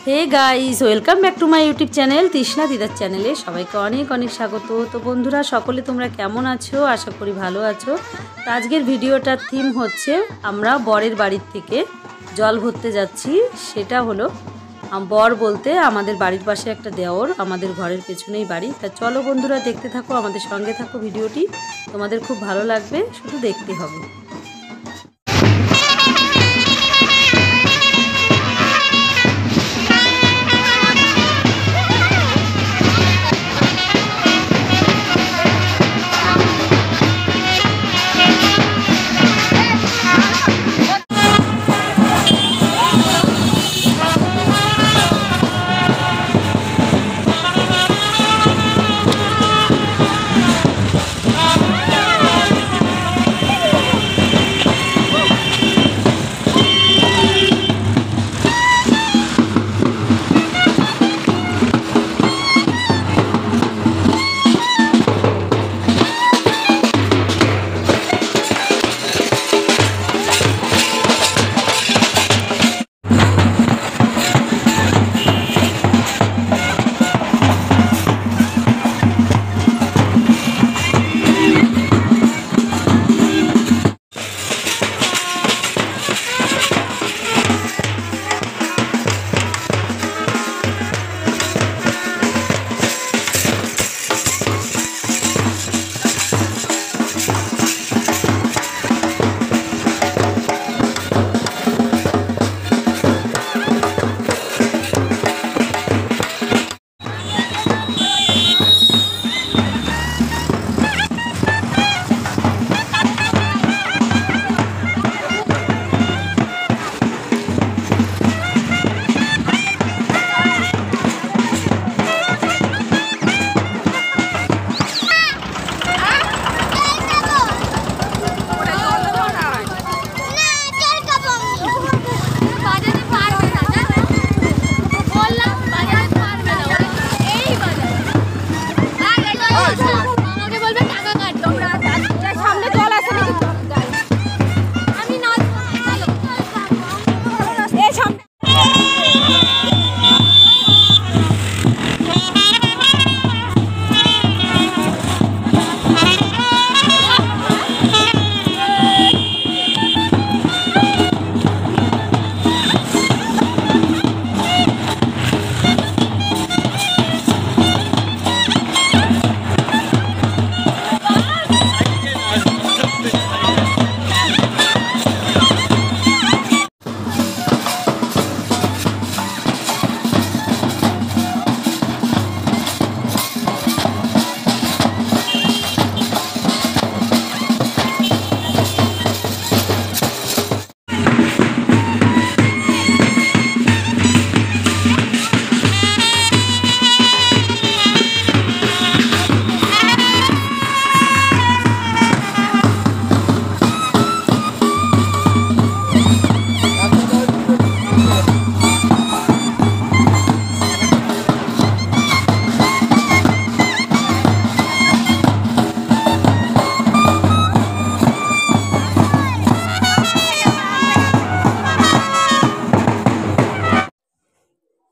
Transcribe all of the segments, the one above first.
Hey guys, welcome back to my YouTube channel Trishna দিদার চ্যানেলে সবাইকে অনেক অনেক স্বাগত। তো বন্ধুরা, সকলে তোমরা কেমন আছো? আশা করি ভালো আছো। তো আজকের ভিডিওটার থিম হচ্ছে আমরা বরের বাড়ির থেকে জল ভরতে যাচ্ছি। সেটা হলো বর বলতে আমাদের বাড়ির পাশে একটা দেওর, আমাদের ঘরের পেছনেই বাড়ি। তা চলো বন্ধুরা, দেখতে থাকো, আমাদের সঙ্গে থাকো, ভিডিওটি তোমাদের খুব ভালো লাগবে, শুধু দেখতে হবে।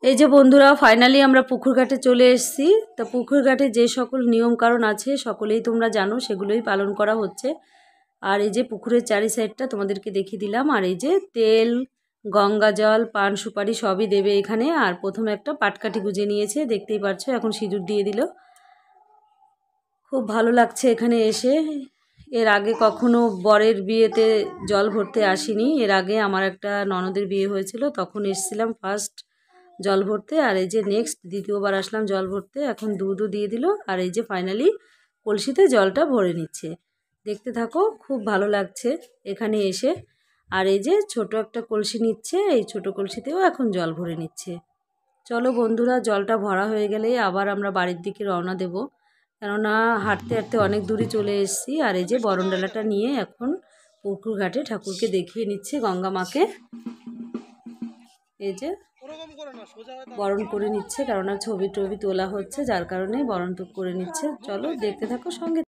এই যে বন্ধুরা, ফাইনালি আমরা পুকুর ঘাটে চলে এসেছি। তা পুকুর ঘাটে যে সকল নিয়ম কারণ আছে সকলেই তোমরা জানো, সেগুলোই পালন করা হচ্ছে। আর এই যে পুকুরের চারি সাইডটা তোমাদেরকে দেখিয়ে দিলাম। আর এই যে তেল, গঙ্গা জল, পান সুপারি সবই দেবে এখানে। আর প্রথমে একটা পাটকাঠি গুজে নিয়েছে, দেখতেই পাচ্ছ, এখন সিঁদুর দিয়ে দিল। খুব ভালো লাগছে এখানে এসে। এর আগে কখনো বরের বিয়েতে জল ভরতে আসিনি। এর আগে আমার একটা ননদের বিয়ে হয়েছিল, তখন এসেছিলাম ফার্স্ট জল ভরতে। আর এই যে নেক্সট দ্বিতীয়বার আসলাম জল ভরতে। এখন দুধও দিয়ে দিল। আর এই যে ফাইনালি কলসিতে জলটা ভরে নিচ্ছে, দেখতে থাকো, খুব ভালো লাগছে এখানে এসে। আর এই যে ছোট একটা কলসি নিচ্ছে, এই ছোট কলসিতেও এখন জল ভরে নিচ্ছে। চলো বন্ধুরা, জলটা ভরা হয়ে গেলে আবার আমরা বাড়ির দিকে রওনা দেব, কেননা হাঁটতে হাঁটতে অনেক দূরে চলে এসেছি। আর এই যে বরণডালাটা নিয়ে এখন পুকুর ঘাটে ঠাকুরকে দেখিয়ে নিচ্ছে, গঙ্গা মাকে। এই যে বরণ করে নিচ্ছে, কেননা ছবি টবি তোলা হচ্ছে, যার কারণে বরণ করে নিচ্ছে। চলো দেখতে থাকো, সঙ্গে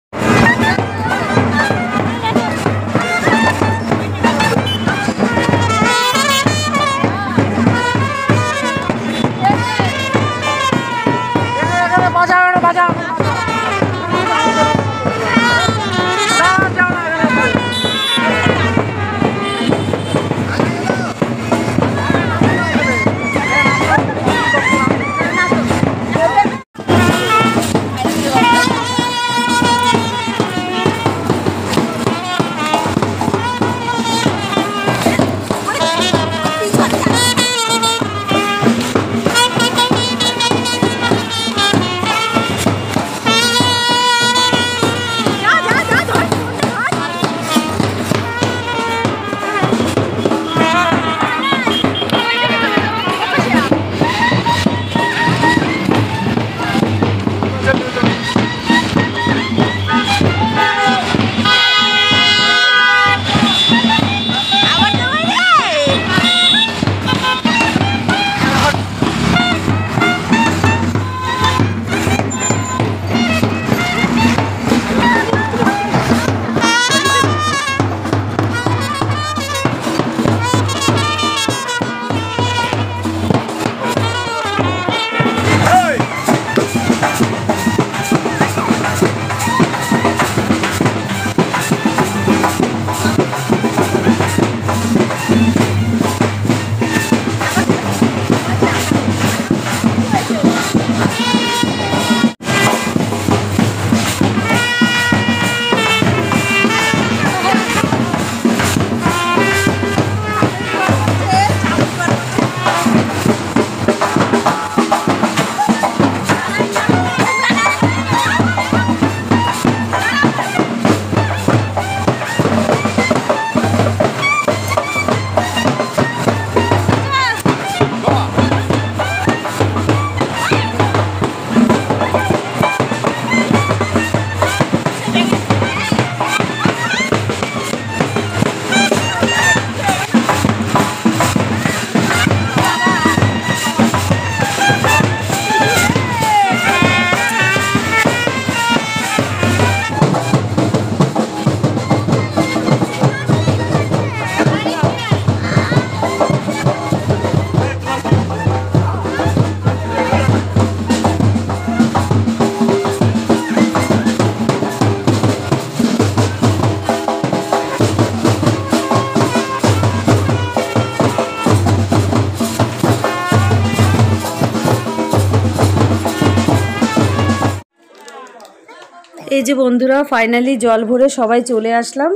এই যে বন্ধুরা ফাইনালি জল ভরে সবাই চলে আসলাম।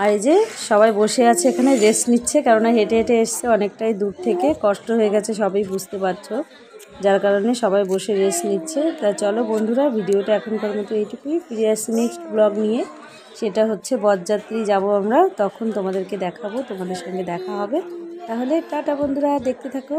আর এই যে সবাই বসে আছে এখানে রেস্ট নিচ্ছে, কারণ হেঁটে হেঁটে এসছে অনেকটাই দূর থেকে, কষ্ট হয়ে গেছে সবাই বুঝতে পারছো, যার কারণে সবাই বসে রেস্ট নিচ্ছে। তা চলো বন্ধুরা, ভিডিওটা এখনকার মতো এইটুকুই, ফিরে আসছি নেক্সট ব্লগ নিয়ে। সেটা হচ্ছে বরযাত্রী যাব আমরা, তখন তোমাদেরকে দেখাবো, তোমাদের সঙ্গে দেখা হবে। তাহলে টাটা বন্ধুরা, দেখতে থাকো।